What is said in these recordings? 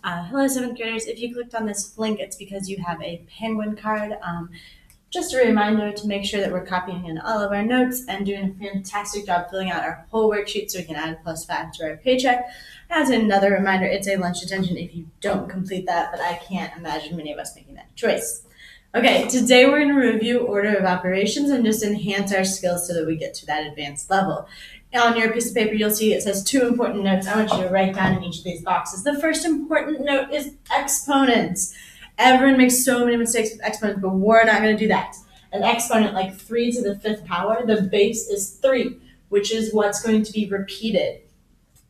Hello, 7th graders. If you clicked on this link, it's because you have a Penguin card. Just a reminder to make sure that we're copying in all of our notes and doing a fantastic job filling out our whole worksheet so we can add +5 to our paycheck. As another reminder, it's a lunch detention if you don't complete that, but I can't imagine many of us making that choice. Okay, today we're going to review order of operations and just enhance our skills so that we get to that advanced level. On your piece of paper, you'll see it says 2 important notes. I want you to write down in each of these boxes. The first important note is exponents. Everyone makes so many mistakes with exponents, but we're not going to do that. An exponent, like 3 to the 5th power, the base is 3, which is what's going to be repeated.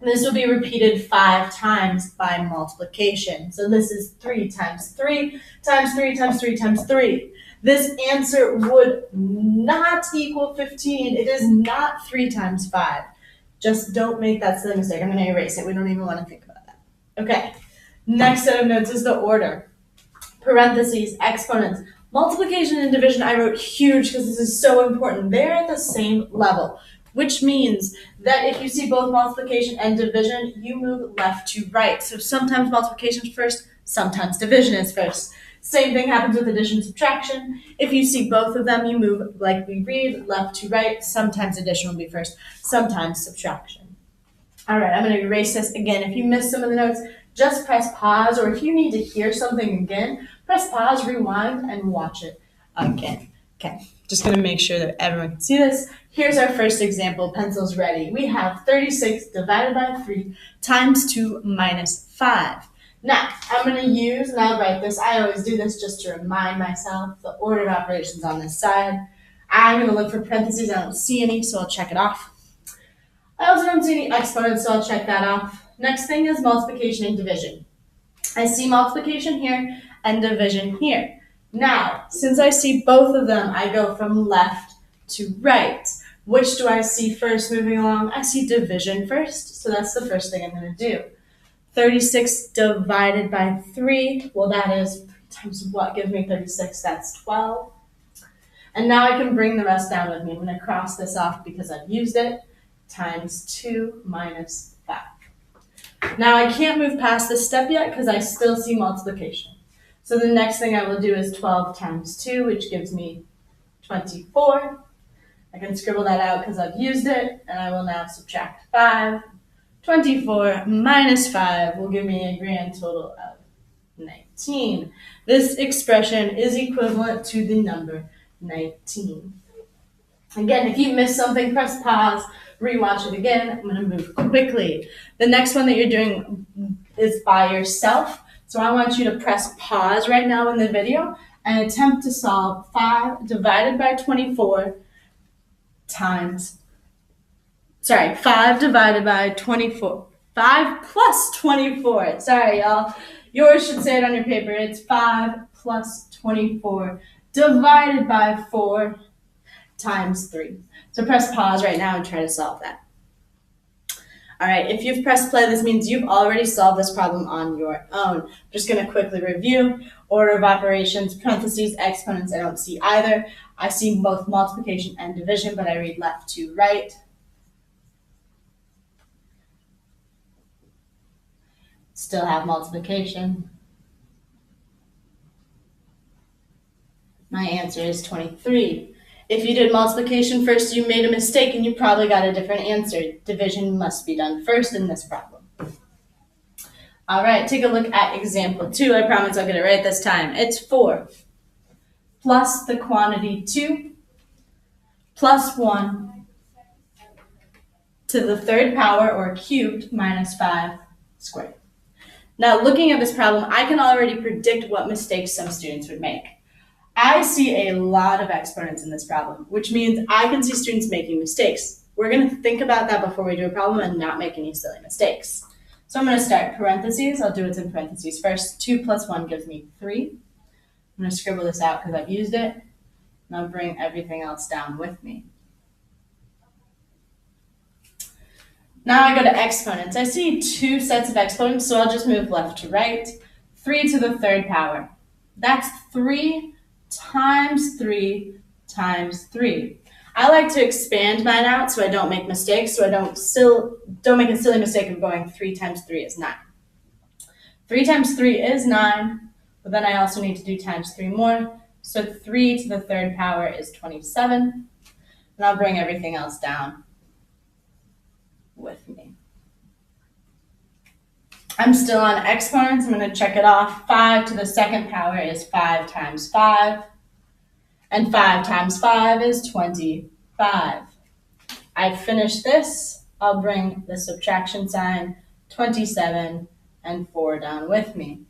This will be repeated 5 times by multiplication. So this is 3 times 3 times 3 times 3 times 3. This answer would not equal 15. It is not 3 times 5. Just don't make that silly mistake. I'm going to erase it. We don't even want to think about that. Okay. Next set of notes is the order. Parentheses, exponents. Multiplication and division I wrote huge because this is so important. They're at the same level, which means that if you see both multiplication and division, you move left to right. So sometimes multiplication is first, sometimes division is first. Same thing happens with addition and subtraction. If you see both of them, you move, like we read, left to right. Sometimes addition will be first, sometimes subtraction. All right, I'm going to erase this again. If you missed some of the notes, just press pause, or if you need to hear something again, press pause, rewind, and watch it again. Okay, just going to make sure that everyone can see this. Here's our first example. Pencils ready. We have 36 divided by 3 times 2 minus 5. Now, I'm going to use, and I'll write this, I always do this just to remind myself, the order of operations on this side. I'm going to look for parentheses. I don't see any, so I'll check it off. I also don't see any exponents, so I'll check that off. Next thing is multiplication and division. I see multiplication here and division here. Now, since I see both of them, I go from left to right. Which do I see first moving along? I see division first, so that's the first thing I'm going to do. 36 divided by 3, well, that is 3 times what gives me 36? That's 12. And now I can bring the rest down with me. I'm going to cross this off because I've used it, times 2 minus 5. Now I can't move past this step yet because I still see multiplication. So the next thing I will do is 12 times 2, which gives me 24. I can scribble that out because I've used it, and I will now subtract 5. 24 minus 5 will give me a grand total of 19. This expression is equivalent to the number 19. Again, if you missed something, press pause, rewatch it again. I'm going to move quickly. The next one that you're doing is by yourself. So I want you to press pause right now in the video and attempt to solve 5 divided by 24 times 5 divided by 24. 5 plus 24. Sorry, y'all. Yours should say it on your paper. It's 5 plus 24 divided by 4 times 3. So press pause right now and try to solve that. All right, if you've pressed play, this means you've already solved this problem on your own. I'm just going to quickly review. Order of operations, parentheses, exponents, I don't see either. I see both multiplication and division, but I read left to right. Still have multiplication. My answer is 23. If you did multiplication first, you made a mistake and you probably got a different answer. Division must be done first in this problem. All right, take a look at example 2. I promise I'll get it right this time. It's 4 plus the quantity 2 plus 1 to the 3rd power, or cubed, minus 5 squared. Now, looking at this problem, I can already predict what mistakes some students would make. I see a lot of exponents in this problem, which means I can see students making mistakes. We're going to think about that before we do a problem and not make any silly mistakes. So I'm going to start parentheses. I'll do it in parentheses first. 2 plus 1 gives me 3. I'm going to scribble this out because I've used it. And I'll bring everything else down with me. Now I go to exponents. I see 2 sets of exponents, so I'll just move left to right. 3 to the 3rd power. That's 3 times 3 times 3. I like to expand mine out so I don't make mistakes, so I don't make a silly mistake of going 3 times 3 is 9. 3 times 3 is 9, but then I also need to do times 3 more. So 3 to the third power is 27. And I'll bring everything else down with me. I'm still on exponents. I'm going to check it off. 5 to the second power is 5 times 5. And 5 times 5 is 25. I've finished this. I'll bring the subtraction sign, 27 and 4 down with me.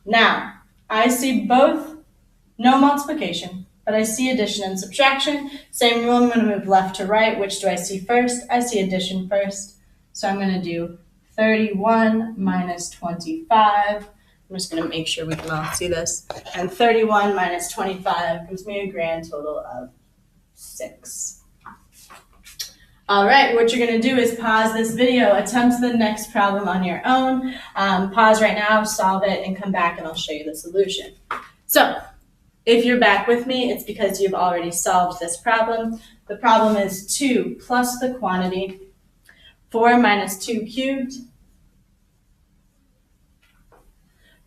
Now, I see both no multiplication, but I see addition and subtraction. Same rule, I'm going to move left to right. Which do I see first? I see addition first. So I'm going to do 31 minus 25. I'm just going to make sure we can all see this. And 31 minus 25 gives me a grand total of 6. All right, what you're going to do is pause this video, attempt the next problem on your own. Pause right now, solve it, and come back and I'll show you the solution. So, if you're back with me, it's because you've already solved this problem. The problem is 2 plus the quantity 4 minus 2 cubed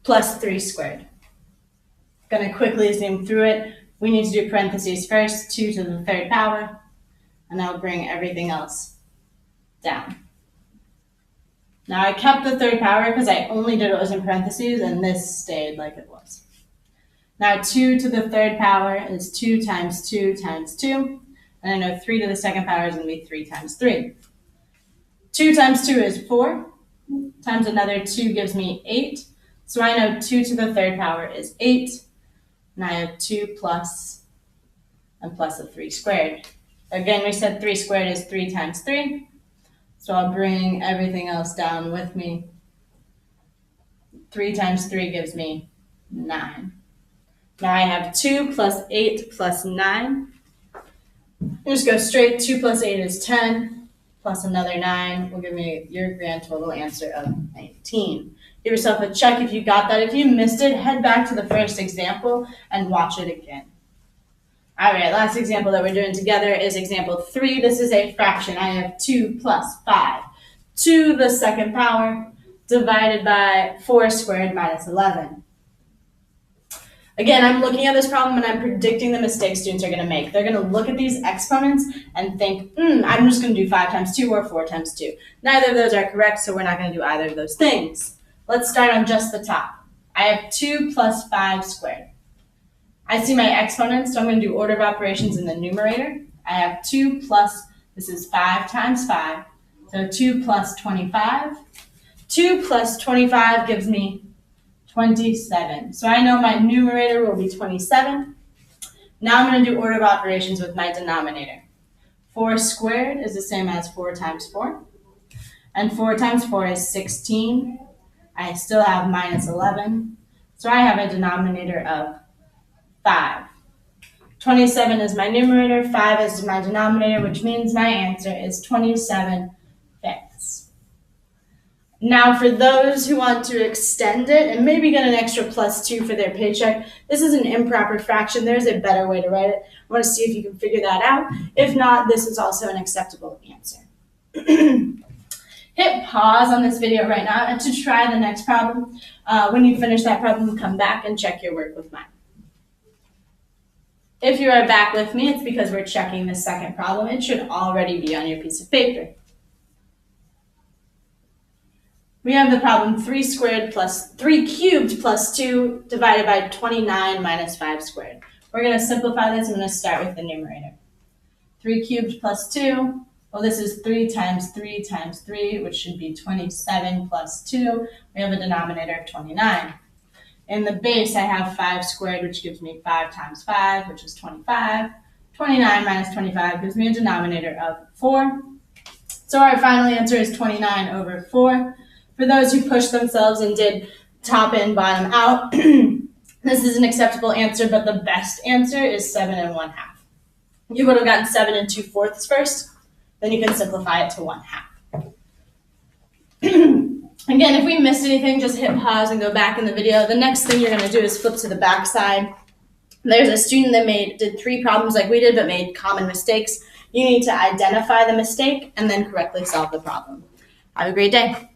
plus 3 squared. I'm going to quickly zoom through it. We need to do parentheses first, 2 to the third power, and I'll bring everything else down. Now I kept the third power because I only did what was in parentheses, and this stayed like it was. Now 2 to the third power is 2 times 2 times 2. And I know 3 to the second power is going to be 3 times 3. 2 times 2 is 4. Times another 2 gives me 8. So I know 2 to the third power is 8. And I have 2 plus and plus a 3 squared. Again, we said 3 squared is 3 times 3. So I'll bring everything else down with me. 3 times 3 gives me 9. Now I have 2 plus 8 plus 9. Just go straight. 2 plus 8 is 10, plus another 9 will give me your grand total answer of 19. Give yourself a check if you got that. If you missed it, head back to the first example and watch it again. All right, last example that we're doing together is example 3. This is a fraction. I have 2 plus 5 to the second power divided by 4 squared minus 11. Again, I'm looking at this problem and I'm predicting the mistakes students are going to make. They're going to look at these exponents and think, I'm just going to do 5 times 2 or 4 times 2. Neither of those are correct, so we're not going to do either of those things. Let's start on just the top. I have 2 plus 5 squared. I see my exponents, so I'm going to do order of operations in the numerator. I have 2 plus, this is 5 times 5, so 2 plus 25. 2 plus 25 gives me 27. So I know my numerator will be 27. Now I'm going to do order of operations with my denominator. 4 squared is the same as 4 times 4. And 4 times 4 is 16. I still have minus 11. So I have a denominator of 5. 27 is my numerator, 5 is my denominator, which means my answer is 27 fifths. Now for those who want to extend it and maybe get an extra +2 for their paycheck, this is an improper fraction. There's a better way to write it. I want to see if you can figure that out. If not, this is also an acceptable answer. Hit pause on this video right now and to try the next problem. When you finish that problem, come back and check your work with mine. If you are back with me, it's because we're checking the second problem. It should already be on your piece of paper. We have the problem 3 cubed plus 2 divided by 29 minus 5 squared. We're going to simplify this. I'm going to start with the numerator. 3 cubed plus 2. Well, this is 3 times 3 times 3, which should be 27 plus 2. We have a denominator of 29. In the base, I have 5 squared, which gives me 5 times 5, which is 25. 29 minus 25 gives me a denominator of 4. So our final answer is 29 over 4. For those who pushed themselves and did top in, bottom out, this is an acceptable answer, but the best answer is 7 1/2. You would have gotten 7 2/4 first, then you can simplify it to 1/2. Again, if we missed anything, just hit pause and go back in the video. The next thing you're going to do is flip to the back side. There's a student that did 3 problems like we did, but made common mistakes. You need to identify the mistake and then correctly solve the problem. Have a great day.